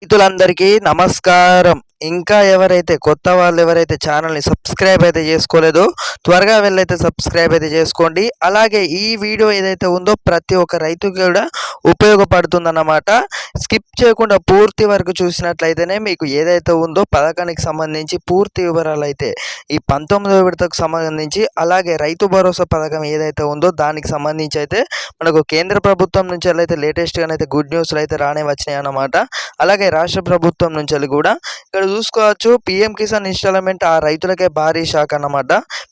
రైతులందరికీ నమస్కారం. ఇంకా ఎవరైతే కొత్త వాళ్ళు ఎవరైతే ఛానల్ని సబ్స్క్రైబ్ అయితే చేసుకోలేదో త్వరగా వెళ్ళైతే సబ్స్క్రైబ్ అయితే చేసుకోండి. అలాగే ఈ వీడియో ఏదైతే ఉందో ప్రతి ఒక్క రైతుకి కూడా ఉపయోగపడుతుందన్నమాట. స్కిప్ చేయకుండా పూర్తి వరకు చూసినట్లయితేనే మీకు ఏదైతే ఉందో పథకానికి సంబంధించి పూర్తి వివరాలు అయితే ఈ 19వ విడతకు సంబంధించి, అలాగే రైతు భరోసా పథకం ఏదైతే ఉందో దానికి సంబంధించి అయితే మనకు కేంద్ర ప్రభుత్వం నుంచి అయితే లేటెస్ట్గానైతే గుడ్ న్యూస్లు అయితే రానే వచ్చినాయి అన్నమాట. అలాగే రాష్ట్ర ప్రభుత్వం నుంచి కూడా ఇక్కడ చూసుకోవచ్చు, పిఎం కిసాన్ ఇన్స్టాల్మెంట్ ఆ రైతులకే భారీ షాక్ అన్నమాట.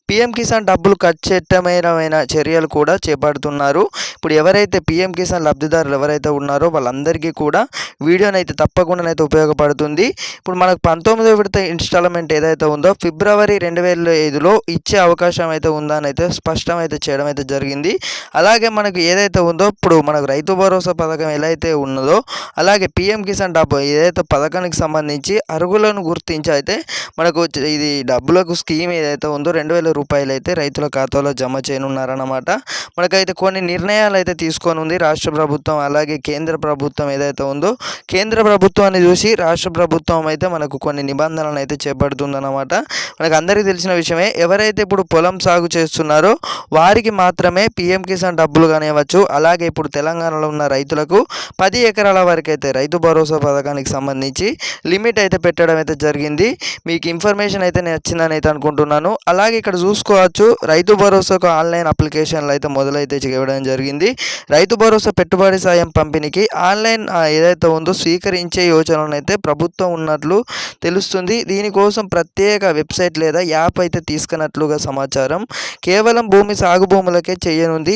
పిఎం కిసాన్ డబ్బులు ఖచ్చితమైన చర్యలు కూడా చేపడుతున్నారు. ఇప్పుడు ఎవరైతే పిఎం కిసాన్ లబ్ధిదారులు ఎవరైతే ఉన్నారో వాళ్ళందరికీ కూడా వీడియోనైతే తప్పకుండానైతే ఉపయోగపడుతుంది. ఇప్పుడు మనకు 19వ విడత ఇన్స్టాల్మెంట్ ఏదైతే ఉందో ఫిబ్రవరి 2005లో ఇచ్చే అవకాశం అయితే ఉందని అయితే స్పష్టం అయితే చేయడం అయితే జరిగింది. అలాగే మనకు ఏదైతే ఉందో ఇప్పుడు మనకు రైతు భరోసా పథకం ఎలా అయితే ఉన్నదో అలాగే పిఎం కిసాన్ డబ్బు ఏదైతే పథకానికి సంబంధించి అర్హులను గుర్తించి అయితే మనకు ఇది డబ్బులకు స్కీమ్ ఏదైతే ఉందో 2000 రూపాయలు అయితే రైతుల ఖాతాలో జమ చేయనున్నారన్నమాట. మనకైతే కొన్ని నిర్ణయాలు అయితే తీసుకొని ఉంది రాష్ట్ర ప్రభుత్వం. అలాగే కేంద్ర ప్రభుత్వం ఏదైతే ఉందో కేంద్ర ప్రభుత్వాన్ని చూసి రాష్ట్ర ప్రభుత్వం అయితే మనకు కొన్ని నిబంధనలను అయితే చేపడుతుందన్నమాట. మనకు అందరికీ తెలిసిన విషయమే, ఎవరైతే ఇప్పుడు పొలం సాగు చేస్తున్నారో వారికి మాత్రమే పిఎం కిసాన్ డబ్బులు కానివ్వచ్చు. అలాగే ఇప్పుడు తెలంగాణలో ఉన్న రైతులకు 10 ఎకరాల వరకు అయితే రైతు భరోసా పథకానికి సంబంధించి లిమిట్ అయితే పెట్టడం అయితే జరిగింది. మీకు ఇన్ఫర్మేషన్ అయితే నచ్చిందని అయితే అనుకుంటున్నాను. అలాగే ఇక్కడ చూసుకోవచ్చు, రైతు భరోసాకు ఆన్లైన్ అప్లికేషన్లు అయితే మొదలైతే చేయడం జరిగింది. రైతు భరోసా పెట్టుబడి సాయం పంపిణీకి ఆన్లైన్ ఏదైతే ఉందో స్వీకరించే యోచనలను అయితే ప్రభుత్వం ఉన్నట్లు తెలుస్తుంది. దీనికోసం ప్రత్యేక వెబ్సైట్ లేదా యాప్ అయితే తీసుకున్నట్లుగా సమాచారం. కేవలం సాగు భూములకే చేయనుంది.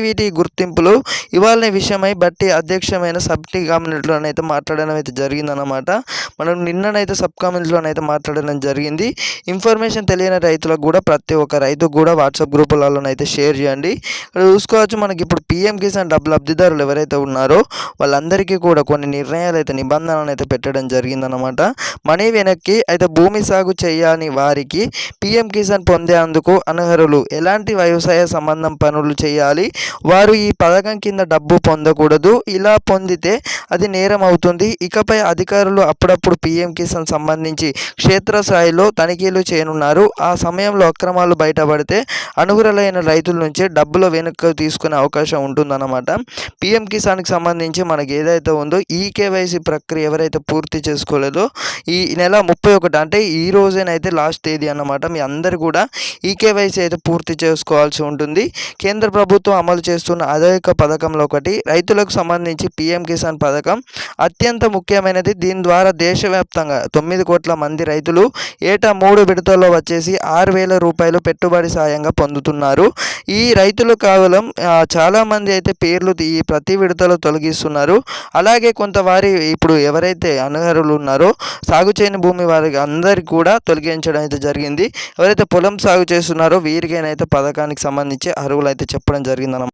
వీటి గుర్తింపులు ఇవాళ విషయమై బట్టి అధ్యక్షమైన సబ్ కమిటీలోనైతే మాట్లాడడం అయితే జరిగిందన్నమాట. మనం నిన్ననైతే సబ్ కమిటీలోనైతే మాట్లాడడం జరిగింది. ఇన్ఫర్మేషన్ తెలియని రైతులకు కూడా ప్రతి ఒక్క రైతుకు కూడా వాట్సాప్ గ్రూపులలోనైతే షేర్ చేయండి. ఇక్కడ చూసుకోవచ్చు, మనకి ఇప్పుడు పిఎం కిసాన్ డబ్బు లబ్ధిదారులు ఎవరైతే ఉన్నారో వాళ్ళందరికీ కూడా కొన్ని నిర్ణయాలు అయితే నిబంధనలు అయితే పెట్టడం జరిగిందనమాట. మనీ వెనక్కి అయితే భూమి సాగు చేయని వారికి పిఎం కిసాన్ పొందేందుకు అనర్హులు. ఎలాంటి వ్యవసాయ సంబంధం పనులు చేయాలి, వారు ఈ పథకం కింద డబ్బు పొందకూడదు. ఇలా పొందితే అది నేరం అవుతుంది. ఇకపై అధికారులు అప్పుడప్పుడు పిఎం కిసాన్ సంబంధించి క్షేత్రస్థాయిలో తనిఖీలు చేయనున్నారు. ఆ సమయంలో అక్రమాలు బయటపడితే అనర్హులైన రైతుల నుంచి డబ్బులు వెనక్కి తీసుకునే అవకాశం ఉంటుందన్నమాట. పిఎం కిసాన్కి సంబంధించి మనకి ఏదైతే ఉందో ఈకేవైసీ ప్రక్రియ ఎవరైతే పూర్తి చేసుకోలేదో ఈ నెల 31 అంటే ఈ రోజేనైతే లాస్ట్ తేదీ అన్నమాట. మీ అందరు కూడా ఈకేవైసీ అయితే పూర్తి చేసుకోవాల్సి ఉంటుంది. కేంద్ర ప్రభుత్వం అమలు చేస్తున్న అధిక పథకంలో ఒకటి రైతులకు సంబంధించి పిఎం కిసాన్ పథకం అత్యంత ముఖ్యమైనది. దీని ద్వారా దేశవ్యాప్తంగా 9 కోట్ల మంది రైతులు ఏటా 3 విడతల్లో వచ్చేసి 6,000 రూపాయలు పెట్టుబడి సాయంగా పొందుతున్నారు. ఈ రైతులు కేవలం చాలామంది అయితే పేర్లు ఈ ప్రతి విడతలో తొలగిస్తున్నారు. అలాగే కొంత వారి ఇప్పుడు ఎవరైతే అనర్హులు ఉన్నారో సాగు చేయని భూమి వారికి అందరికీ కూడా తొలగించడం అయితే జరిగింది. ఎవరైతే పొలం సాగు చేస్తున్నారో వీరికైనా పథకానికి సంబంధించి అర్హులు అయితే చెప్పడం జరిగిందన్నమాట.